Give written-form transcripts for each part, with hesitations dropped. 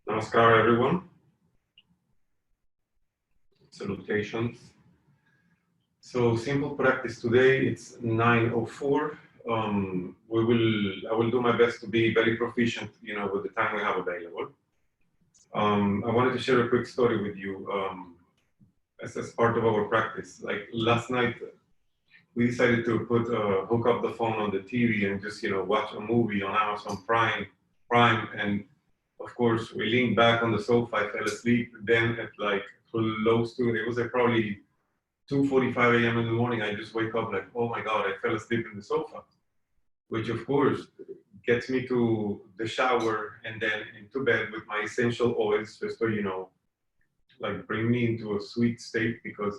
Namaskar, everyone. Salutations. So simple practice today. It's 9:04. I will do my best to be very proficient, with the time we have available. I wanted to share a quick story with you as part of our practice. Like last night, we decided to hook up the phone on the TV and just watch a movie on Amazon Prime, and of course we leaned back on the sofa. I fell asleep. Then at like close to it was like probably 2:45 a.m. in the morning. I just wake up like, oh my God, I fell asleep in the sofa, which of course gets me to the shower and then into bed with my essential oils just to like bring me into a sweet state, because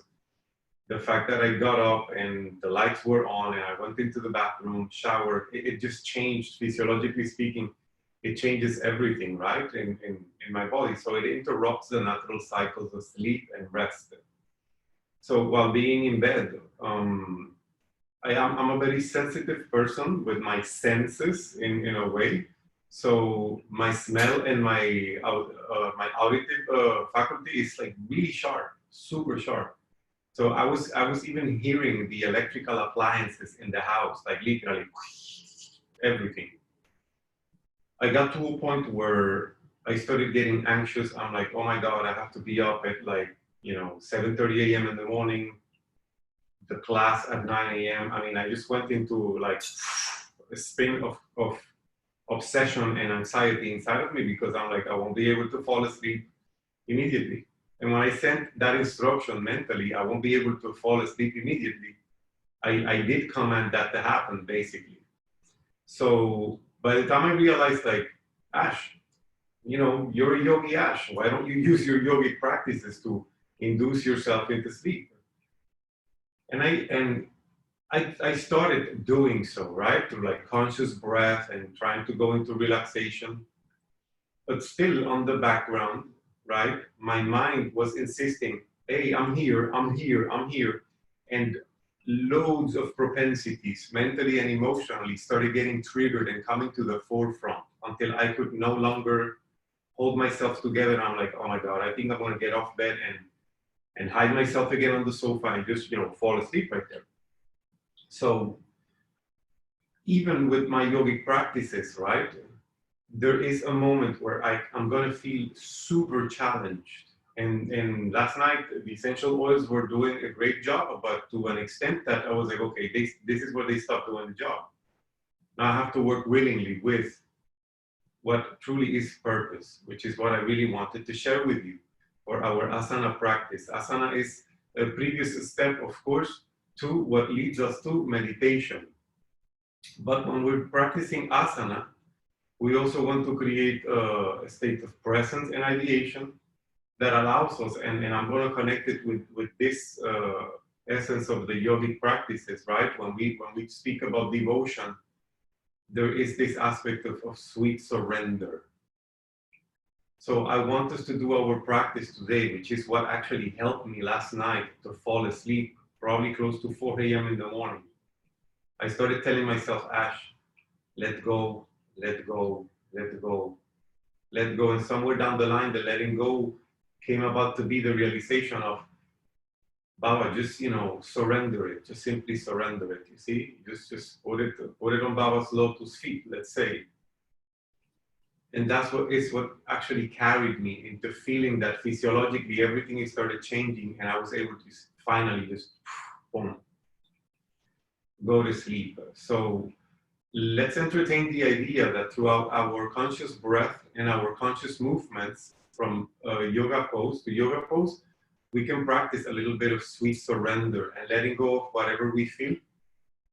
the fact that I got up and the lights were on and I went into the bathroom, showered, it just changed, physiologically speaking, it changes everything, right, in my body. So it interrupts the natural cycles of sleep and rest. So while being in bed, I'm a very sensitive person with my senses in a way. So my smell and my auditive faculty is like really sharp, super sharp. So I was even hearing the electrical appliances in the house, like literally everything. I got to a point where I started getting anxious. I'm like, oh my God, I have to be up at like 7:30 a.m. in the morning. The class at 9 a.m. I mean, I just went into like a spin of obsession and anxiety inside of me, because I'm like, I won't be able to fall asleep immediately. And when I sent that instruction mentally, I won't be able to fall asleep immediately. I did command that to happen, basically. So by the time I realized, like, Ash, you're a yogi, Ash. Why don't you use your yogic practices to induce yourself into sleep? And I started doing so, right? Through like conscious breath and trying to go into relaxation. But still on the background, right? My mind was insisting, hey, I'm here, I'm here, I'm here. And loads of propensities, mentally and emotionally, started getting triggered and coming to the forefront until I could no longer hold myself together. And I'm like, oh my God, I think I'm gonna get off bed and hide myself again on the sofa and just, fall asleep right there. So even with my yogic practices, right, there is a moment where I'm going to feel super challenged. And last night, the essential oils were doing a great job, but to an extent that I was like, okay, this is where they stopped doing the job. Now I have to work willingly with what truly is purpose, which is what I really wanted to share with you for our asana practice. Asana is a previous step, of course, to what leads us to meditation. But when we're practicing asana, we also want to create a state of presence and ideation that allows us, and I'm going to connect it with this essence of the yogic practices, right? When we speak about devotion, there is this aspect of sweet surrender. So I want us to do our practice today, which is what actually helped me last night to fall asleep, probably close to 4 a.m. in the morning. I started telling myself, Ash, let go, let go, let go, let go. And somewhere down the line, the letting go came about to be the realization of, Baba, just, surrender it. Just simply surrender it. You see, just put it on Baba's lotus feet, let's say. And that's what actually carried me into feeling that physiologically everything started changing, and I was able to finally just, boom, go to sleep. So let's entertain the idea that throughout our conscious breath and our conscious movements from yoga pose to yoga pose, we can practice a little bit of sweet surrender and letting go of whatever we feel.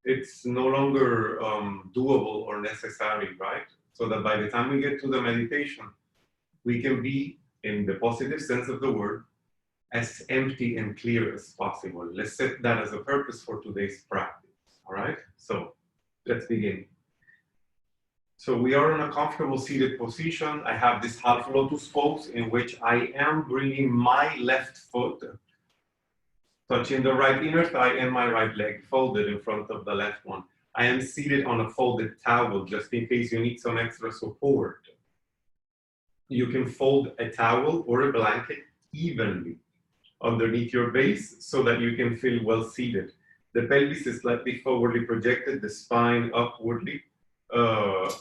It's no longer doable or necessary, right? So that by the time we get to the meditation, we can be, in the positive sense of the word, as empty and clear as possible. Let's set that as a purpose for today's practice, all right? So let's begin. So we are in a comfortable seated position. I have this half lotus pose in which I am bringing my left foot, touching the right inner thigh, and my right leg folded in front of the left one. I am seated on a folded towel just in case you need some extra support. You can fold a towel or a blanket evenly underneath your base so that you can feel well seated. The pelvis is slightly forwardly projected, the spine upwardly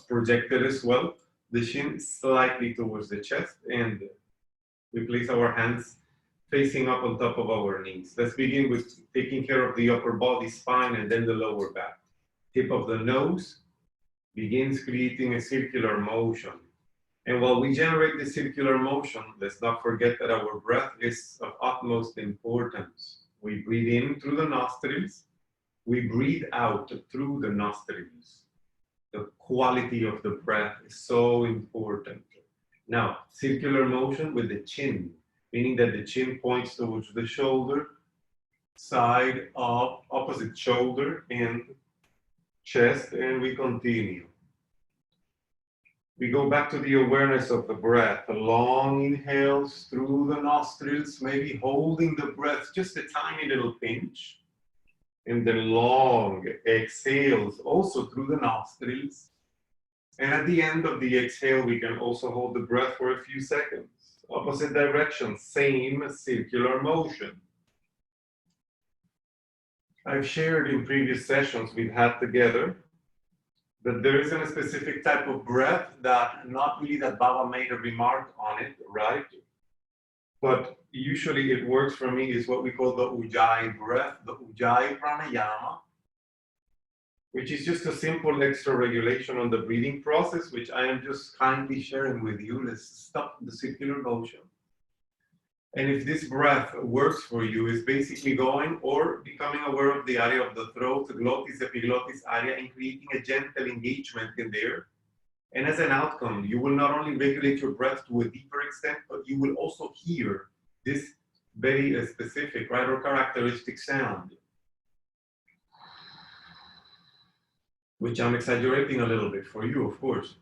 projected as well, the shin slightly towards the chest, and we place our hands facing up on top of our knees. Let's begin with taking care of the upper body, spine, and then the lower back. Tip of the nose begins creating a circular motion. And while we generate the circular motion, let's not forget that our breath is of utmost importance. We breathe in through the nostrils, we breathe out through the nostrils. The quality of the breath is so important. Now, circular motion with the chin, meaning that the chin points towards the shoulder, side, up, opposite shoulder, and chest, and we continue. We go back to the awareness of the breath. Long inhales through the nostrils, maybe holding the breath just a tiny little pinch. And then long exhales also through the nostrils. And at the end of the exhale, we can also hold the breath for a few seconds. Opposite direction, same circular motion. I've shared in previous sessions we've had together that there isn't a specific type of breath that, not really that Baba made a remark on it, right? But usually it works for me is what we call the Ujjayi breath, the Ujjayi pranayama, which is just a simple extra regulation on the breathing process, which I am just kindly sharing with you. Let's stop the circular motion. And if this breath works for you, is basically going or becoming aware of the area of the throat, the glottis, epiglottis area, and creating a gentle engagement in there. And as an outcome, you will not only regulate your breath to a deeper extent, but you will also hear this very specific, right, or characteristic sound, which I'm exaggerating a little bit for you, of course.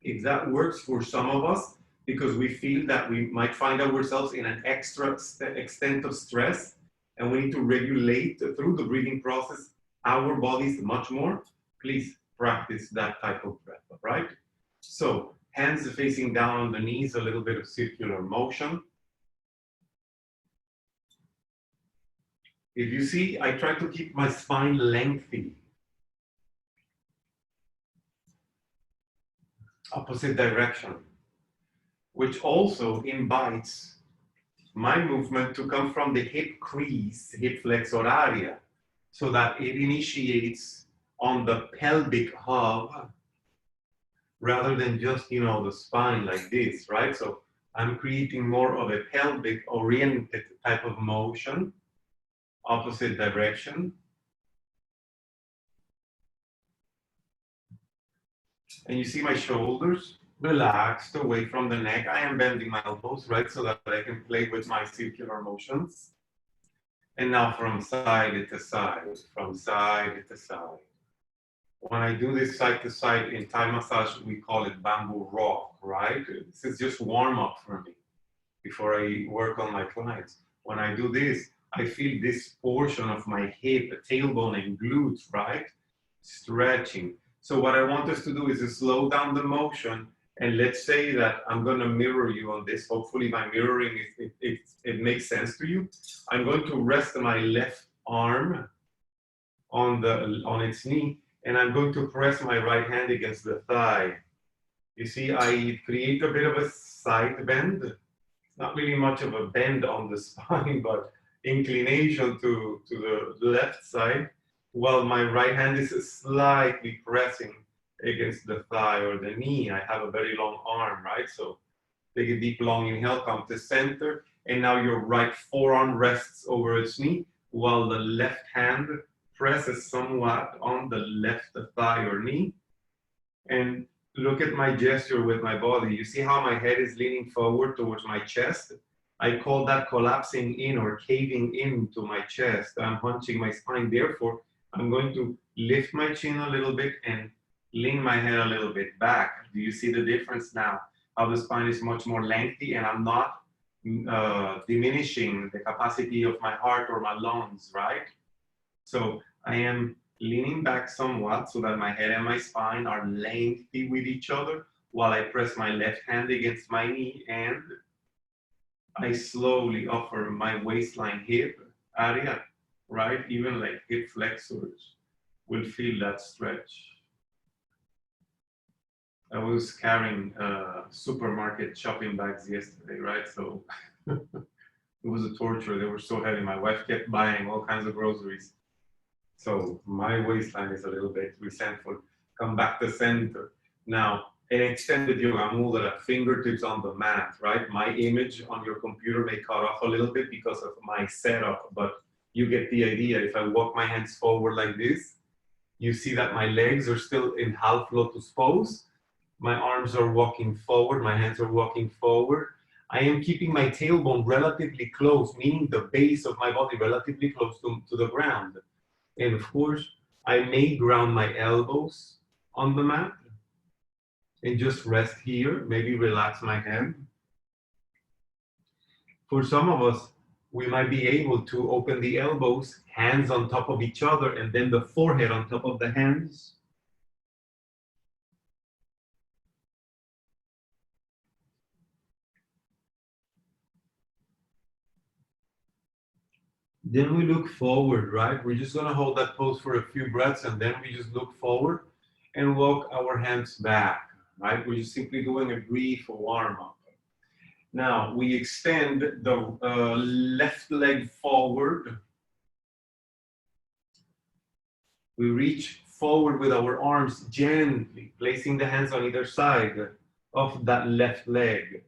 If that works for some of us, because we feel that we might find ourselves in an extra extent of stress, and we need to regulate through the breathing process our bodies much more, please practice that type of breath, right? So, hands facing down on the knees, a little bit of circular motion. If you see, I try to keep my spine lengthy. Opposite direction, which also invites my movement to come from the hip crease, hip flexor area, so that it initiates on the pelvic hub rather than just, the spine like this, right? So I'm creating more of a pelvic oriented type of motion, opposite direction. And you see my shoulders relaxed away from the neck. I am bending my elbows, right, so that I can play with my circular motions. And now from side to side, from side to side. When I do this side to side in Thai massage, we call it bamboo rock, right? This is just warm up for me before I work on my clients. When I do this, I feel this portion of my hip, tailbone and glutes, right? Stretching. So what I want us to do is to slow down the motion, and let's say that I'm going to mirror you on this. Hopefully my mirroring, it makes sense to you. I'm going to rest my left arm on its knee, and I'm going to press my right hand against the thigh. You see, I create a bit of a side bend. It's not really much of a bend on the spine, but inclination to the left side, while my right hand is slightly pressing against the thigh or the knee. I have a very long arm, right? So take a deep, long inhale, come to center, and now your right forearm rests over its knee, while the left hand presses somewhat on the left thigh or knee. And look at my gesture with my body. You see how my head is leaning forward towards my chest? I call that collapsing in or caving into my chest. I'm hunching my spine. Therefore, I'm going to lift my chin a little bit and lean my head a little bit back. Do you see the difference now? How the spine is much more lengthy, and I'm not diminishing the capacity of my heart or my lungs, right? So I am leaning back somewhat so that my head and my spine are lengthy with each other while I press my left hand against my knee, and I slowly offer my waistline hip area, right? Even like hip flexors will feel that stretch. I was carrying supermarket shopping bags yesterday, right? So it was a torture. They were so heavy. My wife kept buying all kinds of groceries. So my waistline is a little bit resentful. Come back to center. Now, an extended yoga mudra, fingertips on the mat, right? My image on your computer may cut off a little bit because of my setup, but you get the idea. If I walk my hands forward like this, you see that my legs are still in half lotus pose. My arms are walking forward, my hands are walking forward. I am keeping my tailbone relatively close, meaning the base of my body relatively close to the ground. And of course, I may ground my elbows on the mat and just rest here, maybe relax my hand. For some of us, we might be able to open the elbows, hands on top of each other, and then the forehead on top of the hands. Then we look forward, right? We're just gonna hold that pose for a few breaths, and then we just look forward and walk our hands back, right? We're just simply doing a brief warm up. Now we extend the left leg forward. We reach forward with our arms gently, placing the hands on either side of that left leg,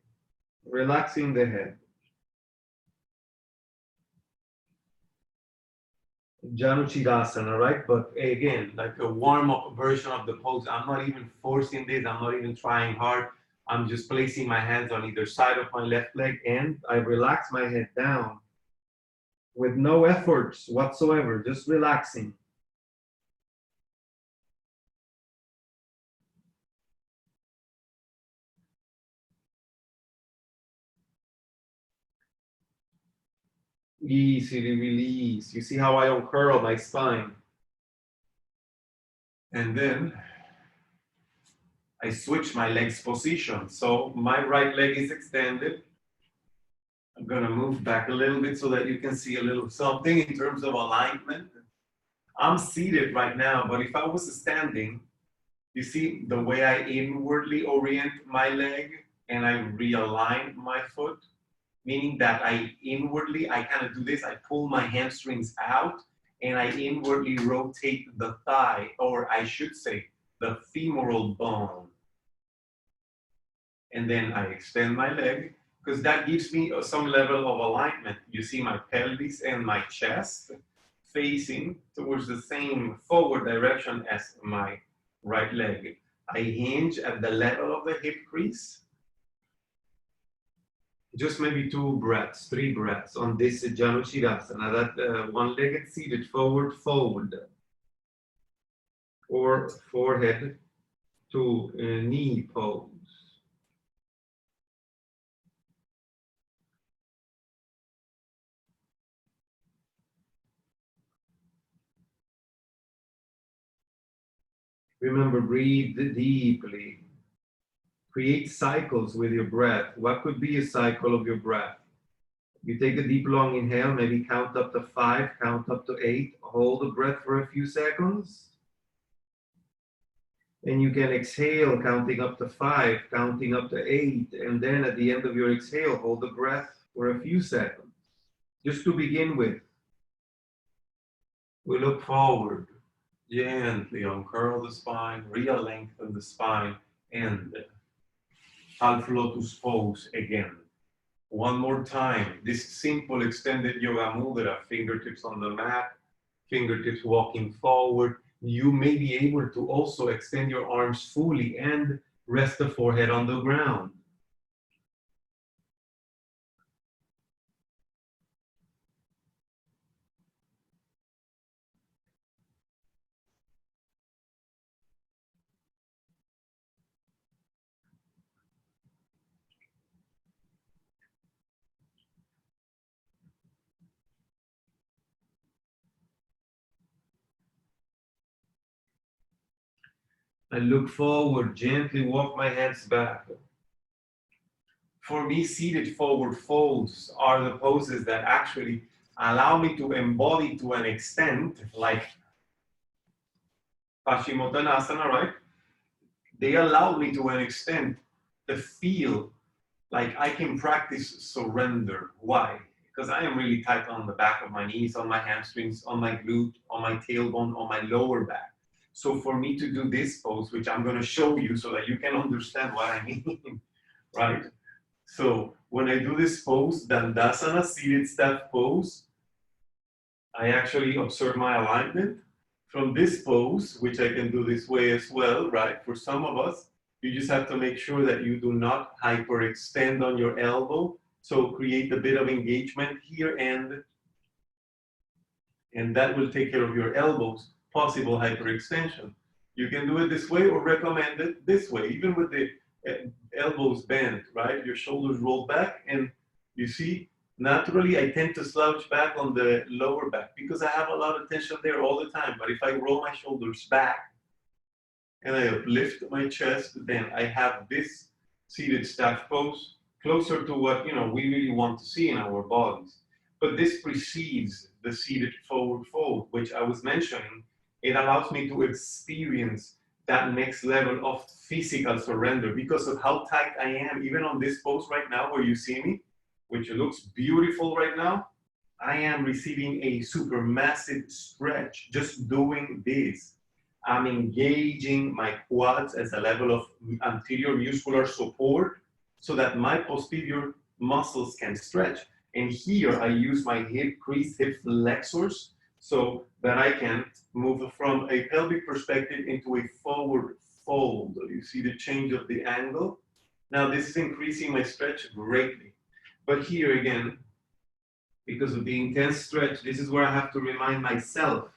relaxing the head. Januchirasana, right? But again, like a warm-up version of the pose. I'm not even forcing this. I'm not even trying hard. I'm just placing my hands on either side of my left leg, and I relax my head down with no efforts whatsoever, just relaxing. Easily release. You see how I uncurl my spine. And then I switch my legs position. So my right leg is extended. I'm gonna move back a little bit so that you can see a little something in terms of alignment. I'm seated right now, but if I was standing, you see the way I inwardly orient my leg and I realign my foot, meaning that I kind of do this, I pull my hamstrings out and I inwardly rotate the thigh, or I should say, the femoral bone. And then I extend my leg, because that gives me some level of alignment. You see my pelvis and my chest facing towards the same forward direction as my right leg. I hinge at the level of the hip crease. Just maybe 2 breaths, 3 breaths on this Januchirasana, that one-legged seated forward fold, or forehead to knee pose. Remember, breathe deeply. Create cycles with your breath. What could be a cycle of your breath? You take a deep, long inhale, maybe count up to 5, count up to 8, hold the breath for a few seconds. And you can exhale, counting up to 5, counting up to 8, and then at the end of your exhale, hold the breath for a few seconds. Just to begin with, we look forward, gently uncurl the spine, re-lengthen the spine, and half lotus pose again. One more time, this simple extended yoga mudra, fingertips on the mat, fingertips walking forward. You may be able to also extend your arms fully and rest the forehead on the ground. I look forward, gently walk my hands back. For me, seated forward folds are the poses that actually allow me to embody to an extent, like Paschimottanasana, right? They allow me to an extent to feel like I can practice surrender. Why? Because I am really tight on the back of my knees, on my hamstrings, on my glute, on my tailbone, on my lower back. So for me to do this pose, which I'm going to show you so that you can understand what I mean, right? So when I do this pose, Dandasana, seated staff pose, I actually observe my alignment. From this pose, which I can do this way as well, right? For some of us, you just have to make sure that you do not hyperextend on your elbow. So create a bit of engagement here, and that will take care of your elbows, possible hyperextension. You can do it this way or recommend it this way, even with the elbows bent, right? Your shoulders roll back, and you see, naturally, I tend to slouch back on the lower back because I have a lot of tension there all the time. But if I roll my shoulders back and I uplift my chest, then I have this seated staff pose closer to what we really want to see in our bodies. But this precedes the seated forward fold, which I was mentioning. It allows me to experience that next level of physical surrender because of how tight I am, even on this pose right now where you see me, which looks beautiful right now. I am receiving a supermassive stretch just doing this. I'm engaging my quads as a level of anterior muscular support so that my posterior muscles can stretch. And here I use my hip crease, hip flexors, so that I can move from a pelvic perspective into a forward fold. You see the change of the angle? Now this is increasing my stretch greatly. But here again, because of the intense stretch, this is where I have to remind myself,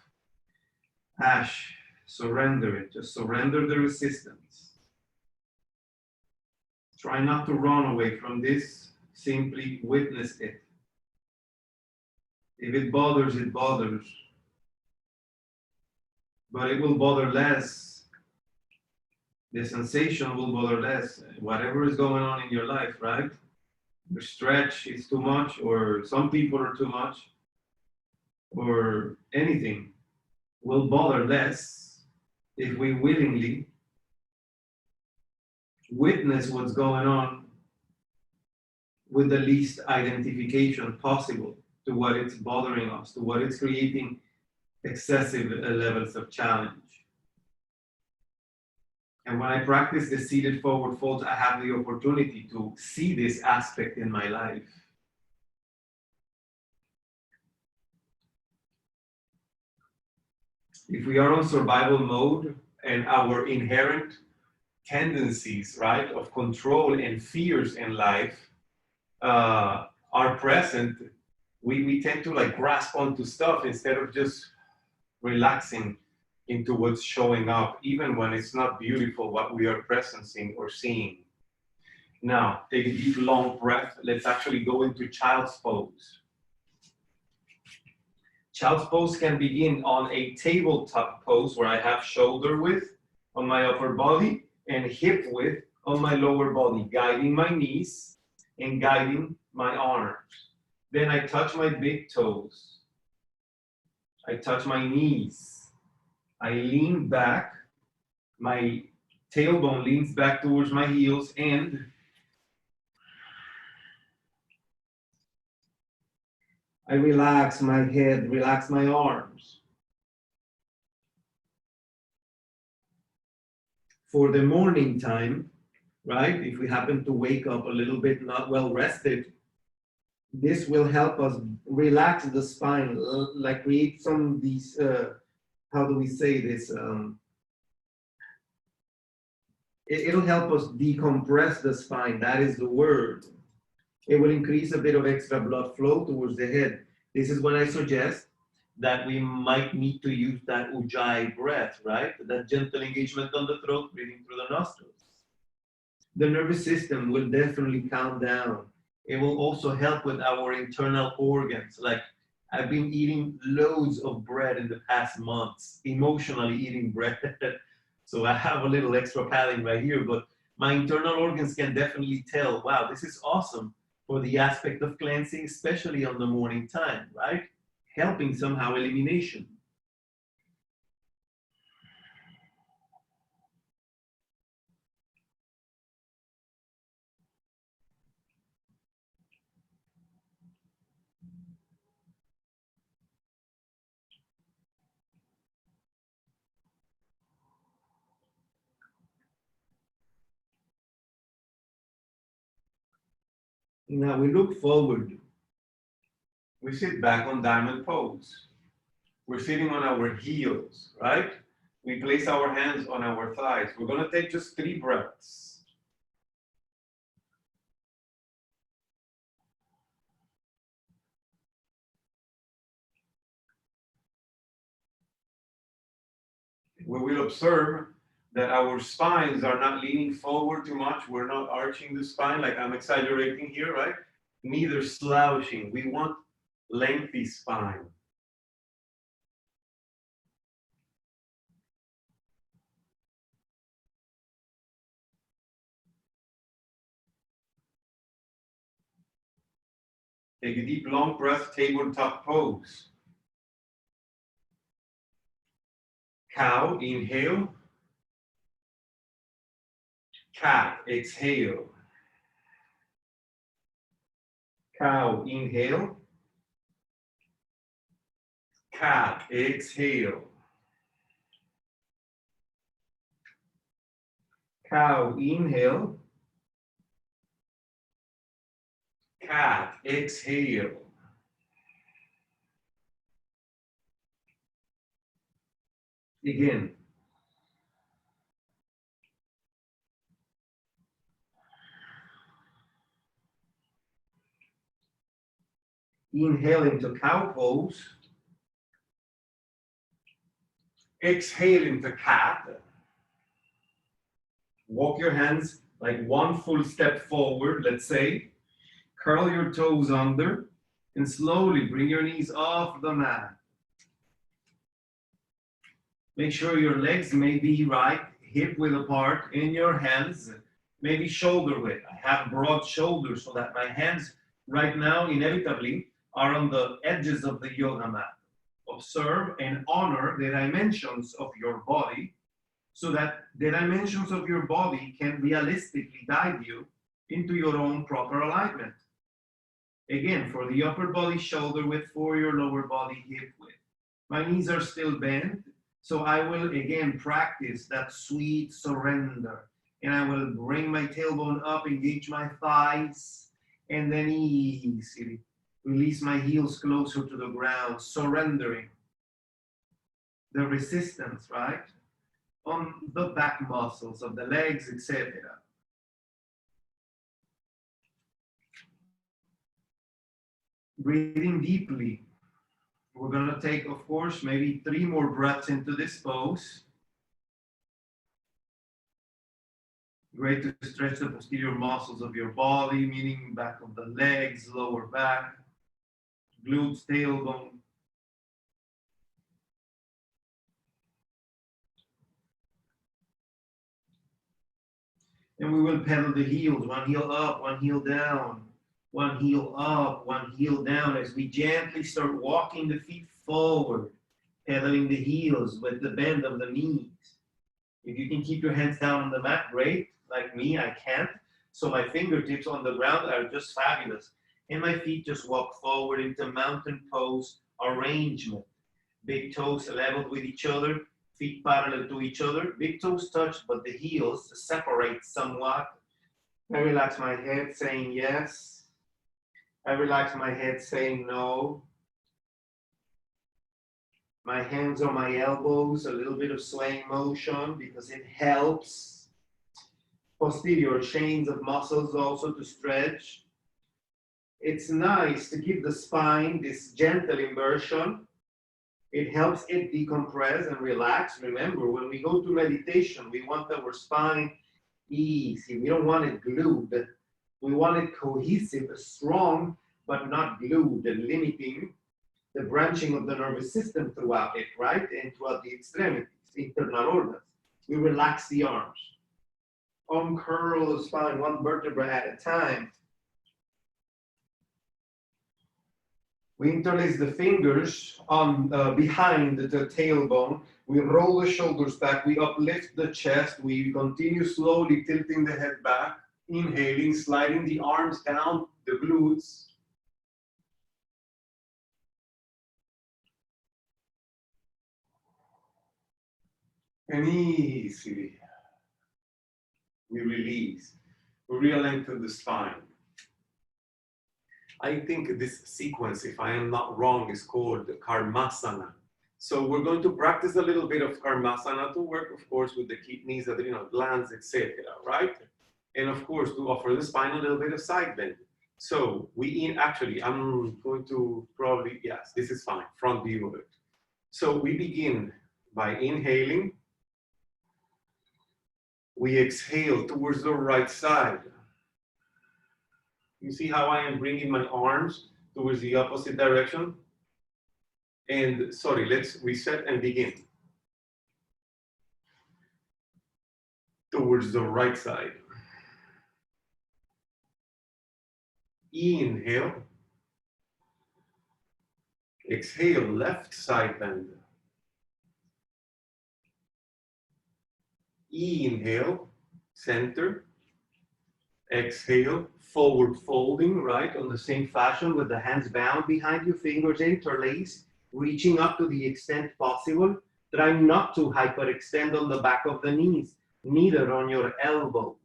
Ash, surrender it. Just surrender the resistance. Try not to run away from this. Simply witness it. If it bothers, it bothers. But it will bother less. The sensation will bother less. Whatever is going on in your life, right? Your stretch is too much, or some people are too much, or anything will bother less if we willingly witness what's going on with the least identification possible to what it's bothering us, to what it's creating excessive levels of challenge. And when I practice the seated forward folds, I have the opportunity to see this aspect in my life. If we are on survival mode and our inherent tendencies, right, of control and fears in life are present, we tend to like grasp onto stuff instead of just relaxing into what's showing up, even when it's not beautiful what we are presencing or seeing. Now, take a deep, long breath. Let's actually go into child's pose. Child's pose can begin on a tabletop pose where I have shoulder width on my upper body and hip width on my lower body, guiding my knees and guiding my arms. Then I touch my big toes. I touch my knees. I lean back. My tailbone leans back towards my heels, and I relax my head, relax my arms. For the morning time, right? If we happen to wake up a little bit not well rested, this will help us relax the spine, like create some of these, how do we say this? It'll help us decompress the spine. That is the word. It will increase a bit of extra blood flow towards the head. This is when I suggest that we might need to use that ujjayi breath, right? That gentle engagement on the throat, breathing through the nostrils. The nervous system will definitely calm down. It will also help with our internal organs. Like I've been eating loads of bread in the past months, emotionally eating bread So I have a little extra padding right here, but my internal organs can definitely tell, wow, this is awesome for the aspect of cleansing, especially on the morning time, right? Helping somehow elimination. Now we look forward. We sit back on diamond pose. We're sitting on our heels, right? We place our hands on our thighs. We're going to take just 3 breaths. We will observe that our spines are not leaning forward too much. We're not arching the spine like I'm exaggerating here, right? Neither slouching. We want lengthy spine. Take a deep, long breath, tabletop pose. Cow, inhale. Cat, exhale. Cow, inhale. Cat, exhale. Cow, inhale. Cat, exhale. Again. Inhale into cow pose. Exhale into cat. Walk your hands like one full step forward, let's say. Curl your toes under and slowly bring your knees off the mat. Make sure your legs may be right, hip width apart, in your hands, maybe shoulder width. I have broad shoulders so that my hands right now inevitably are on the edges of the yoga mat. Observe and honor the dimensions of your body so that the dimensions of your body can realistically guide you into your own proper alignment. Again, for the upper body shoulder width, for your lower body hip width. My knees are still bent, so I will again practice that sweet surrender. And I will bring my tailbone up, engage my thighs, and then easily release my heels closer to the ground, surrendering the resistance, right? On the back muscles of the legs, etc. Breathing deeply. We're going to take, of course, maybe 3 more breaths into this pose. Great to stretch the posterior muscles of your body, meaning back of the legs, lower back, glutes, tailbone. And we will pedal the heels, one heel up, one heel down, one heel up, one heel down, as we gently start walking the feet forward, pedaling the heels with the bend of the knees. If you can keep your hands down on the mat, great. Like me, I can't. So my fingertips on the ground are just fabulous. And my feet just walk forward into mountain pose arrangement. Big toes leveled with each other, feet parallel to each other. Big toes touch, but the heels separate somewhat. I relax my head, saying yes. I relax my head, saying no. My hands on my elbows, a little bit of swaying motion because it helps. Posterior chains of muscles also to stretch. It's nice to keep the spine, this gentle inversion. It helps it decompress and relax. Remember, when we go to meditation, we want our spine easy. We don't want it glued. We want it cohesive, strong, but not glued and limiting the branching of the nervous system throughout it, right? And throughout the extremities, internal organs. We relax the arms. Uncurl the spine one vertebra at a time. We interlace the fingers on behind the tailbone. We roll the shoulders back. We uplift the chest. We continue slowly tilting the head back. Inhaling, sliding the arms down the glutes. And easily, we release. We re-lengthen the spine. I think this sequence, if I am not wrong, is called Karmasana. So we're going to practice a little bit of Karmasana to work, of course, with the kidneys, adrenal glands, etc. Right? And of course, to offer the spine a little bit of side bend. So actually, I'm going to probably, yes, this is fine, front view of it. So we begin by inhaling. We exhale towards the right side. You see how I am bringing my arms towards the opposite direction? And sorry, let's reset and begin. Towards the right side. Inhale. Exhale, left side bend. Inhale, center. Exhale, forward folding, right, on the same fashion with the hands bound behind you, fingers interlaced, reaching up to the extent possible. Try not to hyperextend on the back of the knees, neither on your elbows.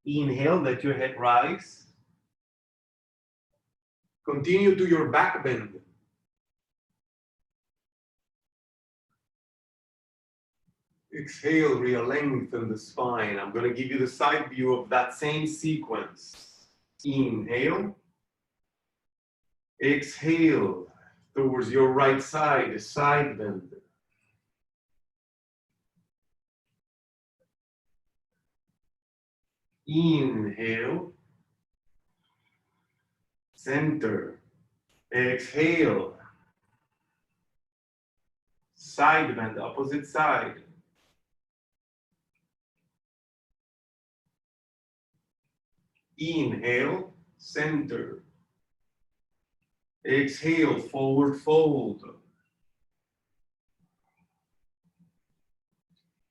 Inhale, let your head rise. Continue to your back bend. Exhale, re-lengthen the spine. I'm going to give you the side view of that same sequence. Inhale. Exhale towards your right side, side bend. Inhale. Center. Exhale. Side bend, opposite side. Inhale, center. Exhale, forward fold.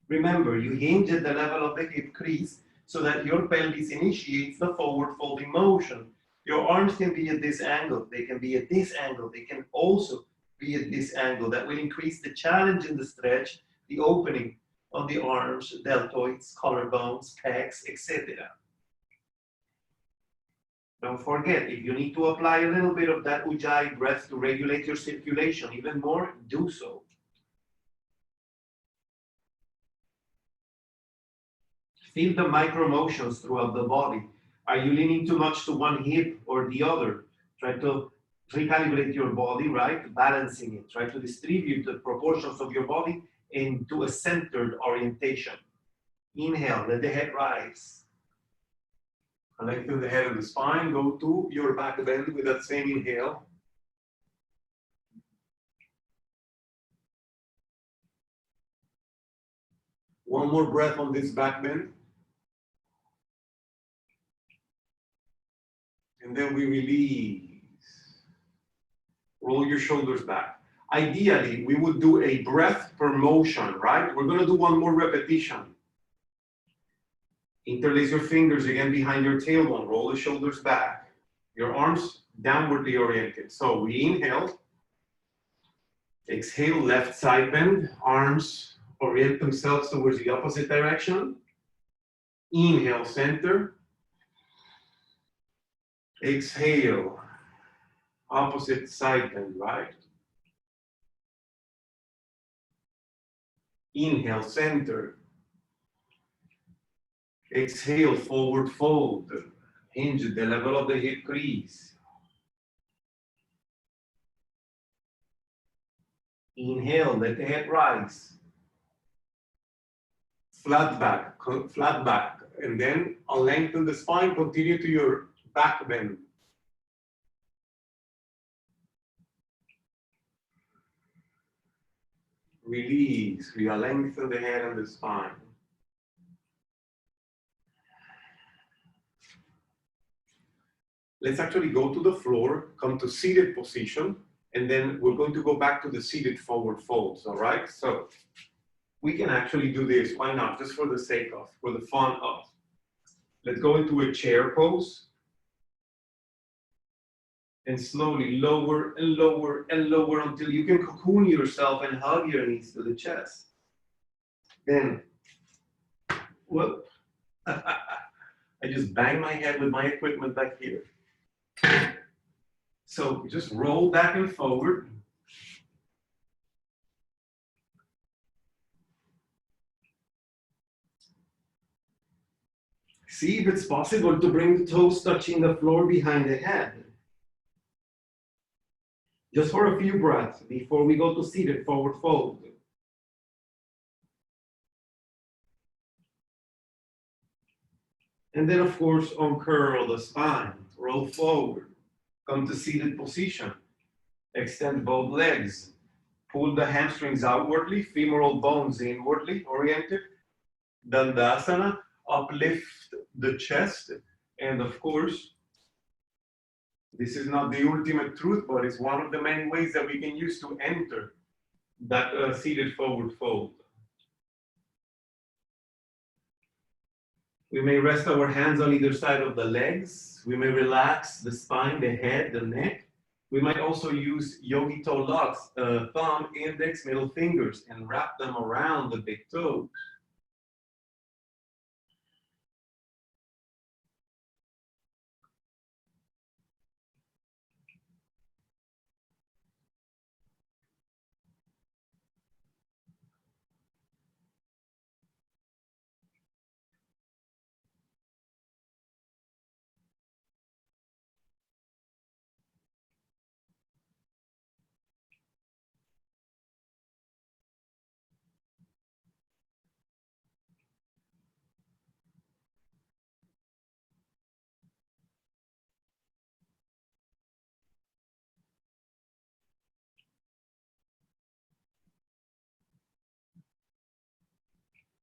Remember, you hinge at the level of the hip crease so that your pelvis initiates the forward folding motion. Your arms can be at this angle, they can be at this angle, they can also be at this angle. That will increase the challenge in the stretch, the opening of the arms, deltoids, collarbones, pecs, etc. Don't forget, if you need to apply a little bit of that Ujjayi breath to regulate your circulation even more, do so. Feel the micro motions throughout the body. Are you leaning too much to one hip or the other? Try to recalibrate your body, right? Balancing it. Try to distribute the proportions of your body into a centered orientation. Inhale, let the head rise. Lengthen the head and the spine. Go to your back bend with that same inhale. One more breath on this back bend. And then we release. Roll your shoulders back. Ideally, we would do a breath per motion, right? We're going to do one more repetition. Interlace your fingers again behind your tailbone. Roll the shoulders back. Your arms downwardly oriented. So we inhale. Exhale, left side bend. Arms orient themselves towards the opposite direction. Inhale, center. Exhale, opposite side bend, right? Inhale, center. Exhale, forward fold. Hinge at the level of the hip crease. Inhale, let the head rise. Flat back, and then lengthen the spine, continue to your back bend. release. We lengthen the head and the spine. Let's actually go to the floor, come to seated position, and then we're going to go back to the seated forward folds, all right? So we can actually do this, why not? Just for the sake of, for the fun of. Let's go into a chair pose. And slowly lower and lower and lower until you can cocoon yourself and hug your knees to the chest. Then, whoop. I just bang my head with my equipment back here. So just roll back and forward. See if it's possible to bring the toes touching the floor behind the head. Just for a few breaths before we go to seated forward fold. And then, of course, uncurl the spine, roll forward, come to seated position, extend both legs, pull the hamstrings outwardly, femoral bones inwardly oriented, Dandasana, uplift the chest, and of course, this is not the ultimate truth, but it's one of the many ways that we can use to enter that seated forward fold. We may rest our hands on either side of the legs. We may relax the spine, the head, the neck. We might also use yogi toe locks, thumb, index, middle fingers, and wrap them around the big toes.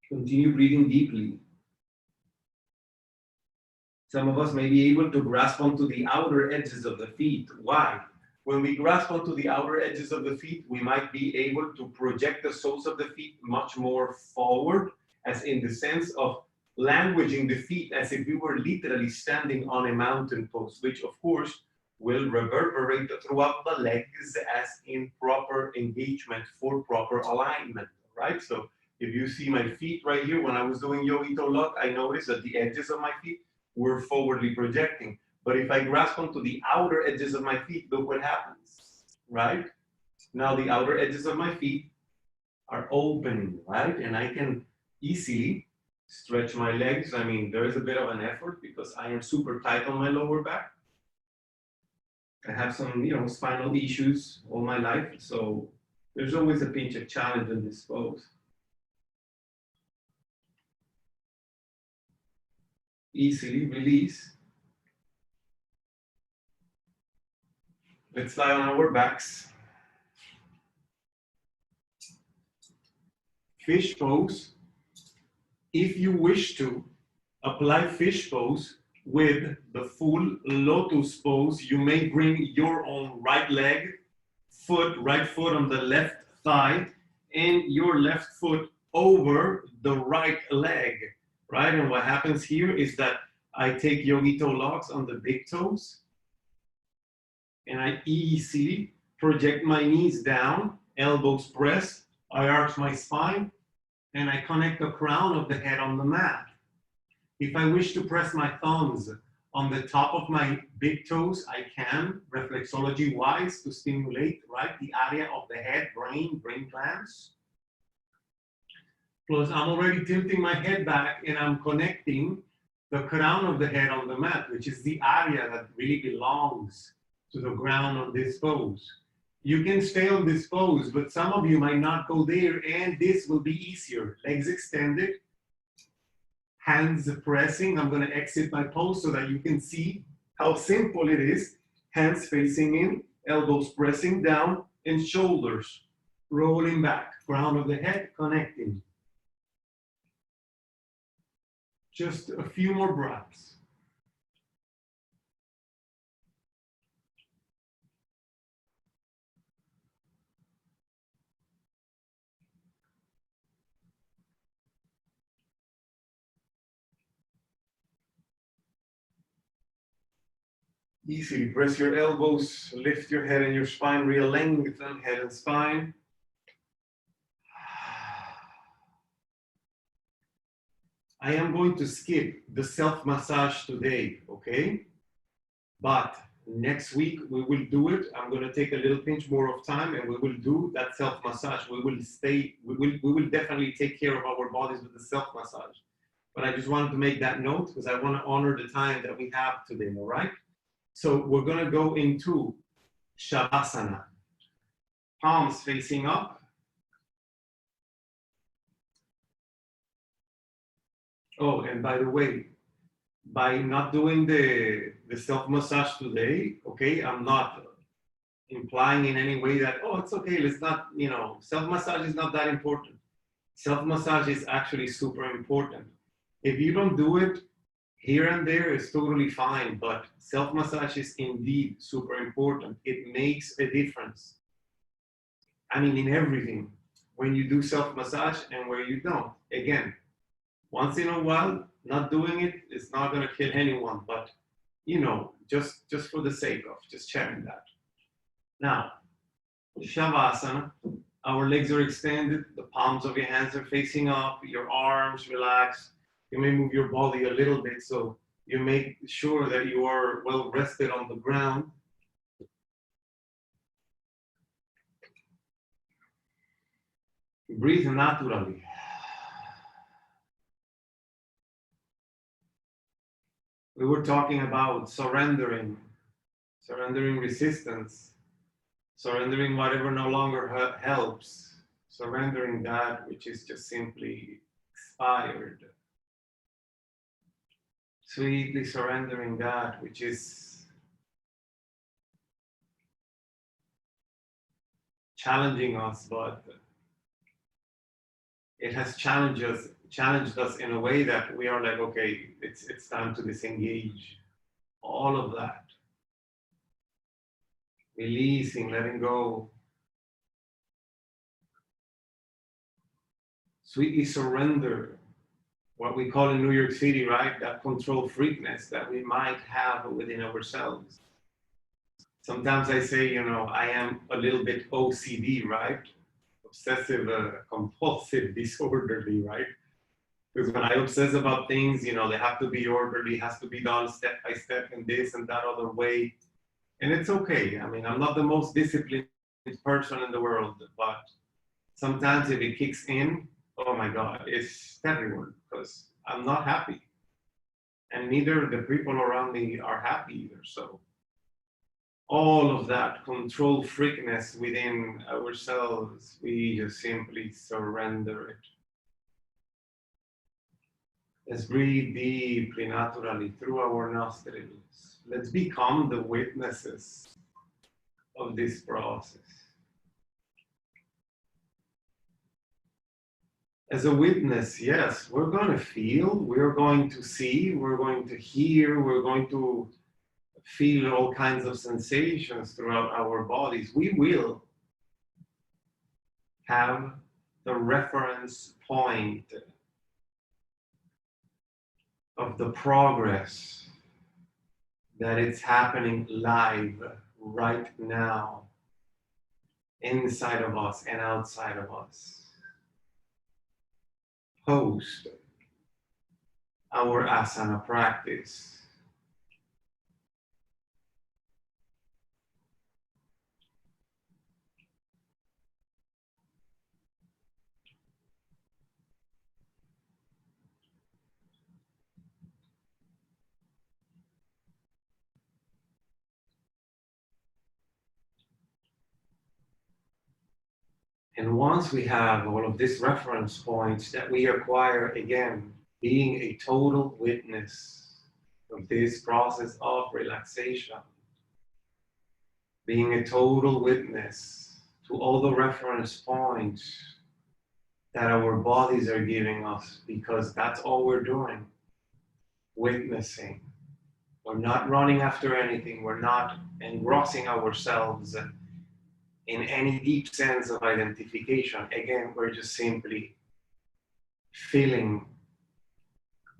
Continue breathing deeply. Some of us may be able to grasp onto the outer edges of the feet. Why? When we grasp onto the outer edges of the feet, we might be able to project the soles of the feet much more forward, as in the sense of languaging the feet as if we were literally standing on a mountain post, which of course will reverberate throughout the legs as in proper engagement for proper alignment, right? So if you see my feet right here, when I was doing yogi toe lock, I noticed that the edges of my feet were forwardly projecting. But if I grasp onto the outer edges of my feet, look what happens, right? Now the outer edges of my feet are opening, right? And I can easily stretch my legs. I mean, there is a bit of an effort because I am super tight on my lower back. I have some, spinal issues all my life. So there's always a pinch of challenge in this pose. Easily release. Let's lie on our backs. Fish pose. If you wish to apply fish pose with the full lotus pose, you may bring your own right foot on the left thigh, and your left foot over the right leg, right? And what happens here is that I take yogi toe locks on the big toes, and I easily project my knees down, elbows pressed, I arch my spine, and I connect the crown of the head on the mat. If I wish to press my thumbs on the top of my big toes, I can, reflexology-wise, to stimulate, right, the area of the head, brain glands. Plus, I'm already tilting my head back, and I'm connecting the crown of the head on the mat, which is the area that really belongs to the ground on this pose. You can stay on this pose, but some of you might not go there, and this will be easier. Legs extended, hands pressing. I'm going to exit my pose so that you can see how simple it is. Hands facing in, elbows pressing down, and shoulders rolling back, crown of the head connecting. Just a few more breaths. Easily press your elbows, lift your head and your spine, real lengthen head and spine. I am going to skip the self-massage today, okay? But next week we will do it. I'm going to take a little pinch more of time and we will do that self-massage. We will definitely take care of our bodies with the self-massage. But I just wanted to make that note because I want to honor the time that we have today, all right? So we're going to go into Shavasana. Palms facing up. Oh, and by the way, by not doing the self-massage today, okay, I'm not implying in any way that, oh, it's okay, let's not, self-massage is not that important. Self-massage is actually super important. If you don't do it here and there, it's totally fine, but self-massage is indeed super important. It makes a difference. I mean, in everything, when you do self-massage and where you don't. Again, once in a while, not doing it is not going to kill anyone, but, just for the sake of just sharing that. Now, Shavasana, our legs are extended, the palms of your hands are facing up, your arms relaxed. You may move your body a little bit so you make sure that you are well rested on the ground. Breathe naturally. We were talking about surrendering resistance, surrendering whatever no longer helps, surrendering that which is just simply expired. Sweetly surrendering that which is challenging us, but it has challenged us in a way that we are like, okay, it's time to disengage. All of that. Releasing, letting go. Sweetly surrender. What we call in New York City, right? That control freakness that we might have within ourselves. Sometimes I say, I am a little bit OCD, right? Obsessive compulsive disorderly, right? Because when I obsess about things, they have to be orderly, has to be done step by step in this and that other way. And it's okay. I mean, I'm not the most disciplined person in the world, but sometimes if it kicks in, oh my God, it's terrible because I'm not happy. And neither the people around me are happy either. So all of that control freakness within ourselves, we just simply surrender it. Let's breathe deeply, naturally, through our nostrils. Let's become the witnesses of this process. As a witness, yes, we're going to feel, we're going to see, we're going to hear, we're going to feel all kinds of sensations throughout our bodies. We will have the reference point of the progress that it's happening live right now inside of us and outside of us. Post our asana practice. And once we have all of these reference points that we acquire, again, being a total witness of this process of relaxation, being a total witness to all the reference points that our bodies are giving us, because that's all we're doing, witnessing. We're not running after anything. We're not engrossing ourselves in any deep sense of identification. Again, we're just simply feeling,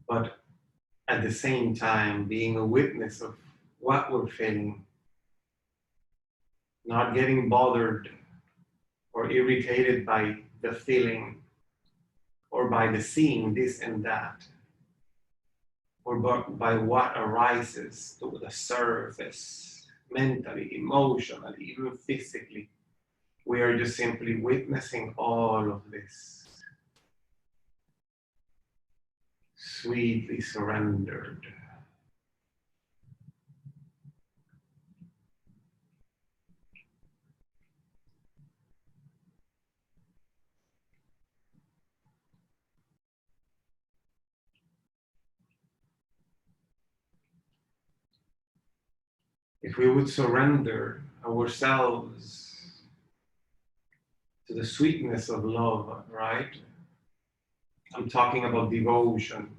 but at the same time being a witness of what we're feeling, not getting bothered or irritated by the feeling or by the seeing this and that, or by what arises to the surface, mentally, emotionally, even physically. We are just simply witnessing all of this, sweetly surrendered. If we would surrender ourselves to the sweetness of love, right? I'm talking about devotion.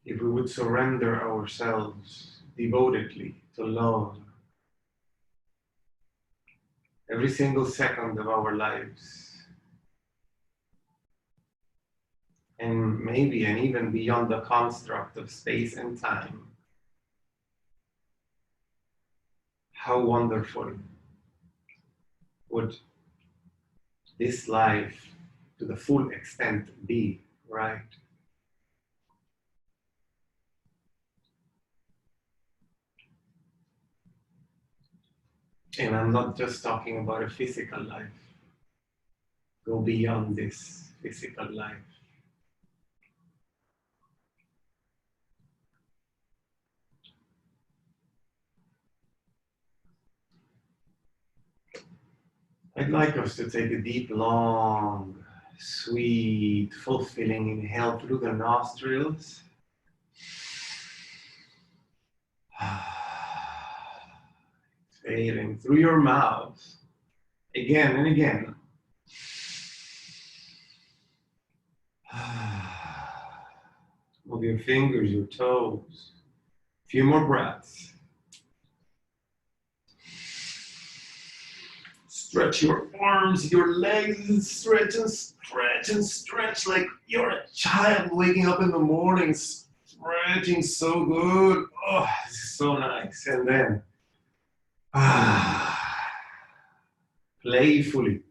If we would surrender ourselves devotedly to love every single second of our lives, and maybe and even beyond the construct of space and time, how wonderful would this life to the full extent be, right? And I'm not just talking about a physical life. Go beyond this physical life. I'd like us to take a deep, long, sweet, fulfilling inhale through the nostrils. Exhaling through your mouth, again and again. Move your fingers, your toes. A few more breaths. Stretch your arms, your legs, stretch and stretch and stretch like you're a child waking up in the morning, stretching so good. Oh, this is so nice. And then, playfully,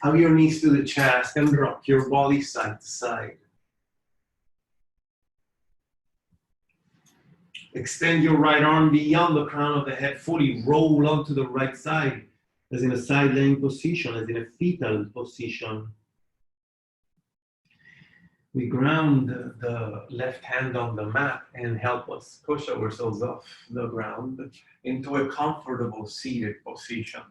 hug your knees to the chest and rock your body side to side. Extend your right arm beyond the crown of the head, fully roll onto the right side, as in a side laying position, as in a fetal position. We ground the left hand on the mat and help us push ourselves off the ground into a comfortable seated position.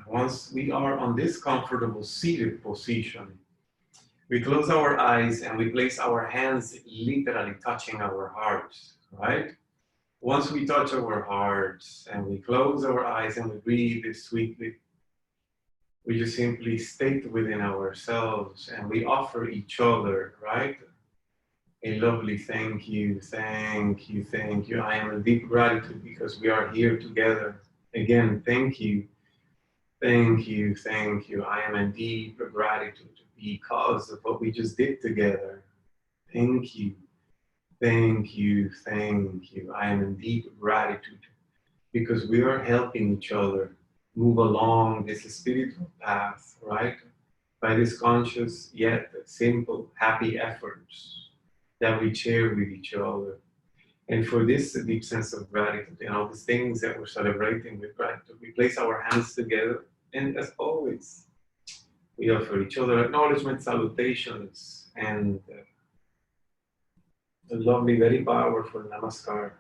Once we are on this comfortable seated position, we close our eyes and we place our hands literally touching our hearts, right? Once we touch our hearts and we close our eyes and we breathe sweetly, we just simply state within ourselves and we offer each other, right? A lovely thank you, thank you, thank you. I am in deep gratitude because we are here together. Again, thank you, thank you, thank you. I am in deep gratitude because of what we just did together. Thank you, thank you, thank you. I am in deep gratitude because we are helping each other move along this spiritual path, right? By this conscious yet simple, happy efforts that we share with each other. And for this deep sense of gratitude and all these things that we're celebrating with gratitude, we place our hands together, and as always, we offer each other acknowledgement, salutations, and a lovely, very powerful namaskar.